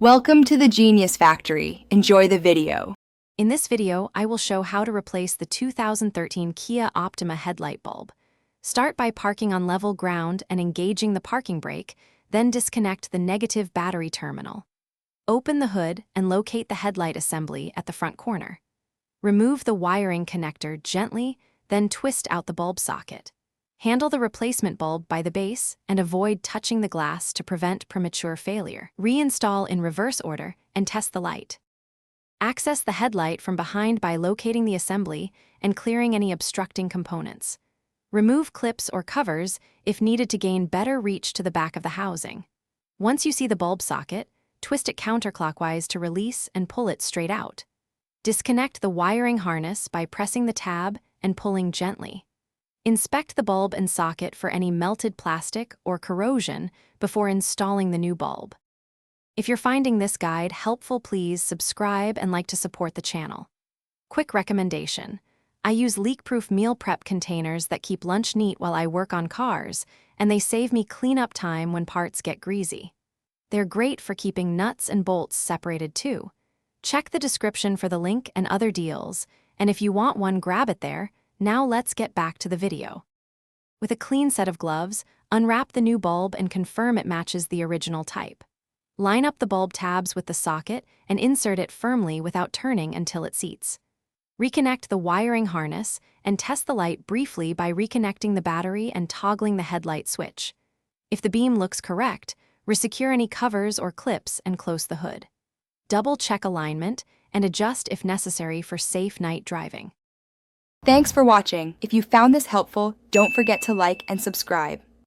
Welcome to the Genius Factory. Enjoy the video. In this video, I will show how to replace the 2013 Kia Optima headlight bulb. Start by parking on level ground and engaging the parking brake, then disconnect the negative battery terminal. Open the hood and locate the headlight assembly at the front corner. Remove the wiring connector gently, then twist out the bulb socket. Handle the replacement bulb by the base and avoid touching the glass to prevent premature failure. Reinstall in reverse order and test the light. Access the headlight from behind by locating the assembly and clearing any obstructing components. Remove clips or covers if needed to gain better reach to the back of the housing. Once you see the bulb socket, twist it counterclockwise to release and pull it straight out. Disconnect the wiring harness by pressing the tab and pulling gently. Inspect the bulb and socket for any melted plastic or corrosion before installing the new bulb. If you're finding this guide helpful, please subscribe and like to support the channel. Quick recommendation: I use leak-proof meal prep containers that keep lunch neat while I work on cars, and they save me cleanup time when parts get greasy. They're great for keeping nuts and bolts separated too. Check the description for the link and other deals, and if you want one, grab it there. Now let's get back to the video. With a clean set of gloves, unwrap the new bulb and confirm it matches the original type. Line up the bulb tabs with the socket and insert it firmly without turning until it seats. Reconnect the wiring harness and test the light briefly by reconnecting the battery and toggling the headlight switch. If the beam looks correct, resecure any covers or clips and close the hood. Double-check alignment and adjust if necessary for safe night driving. Thanks for watching. If you found this helpful, don't forget to like and subscribe.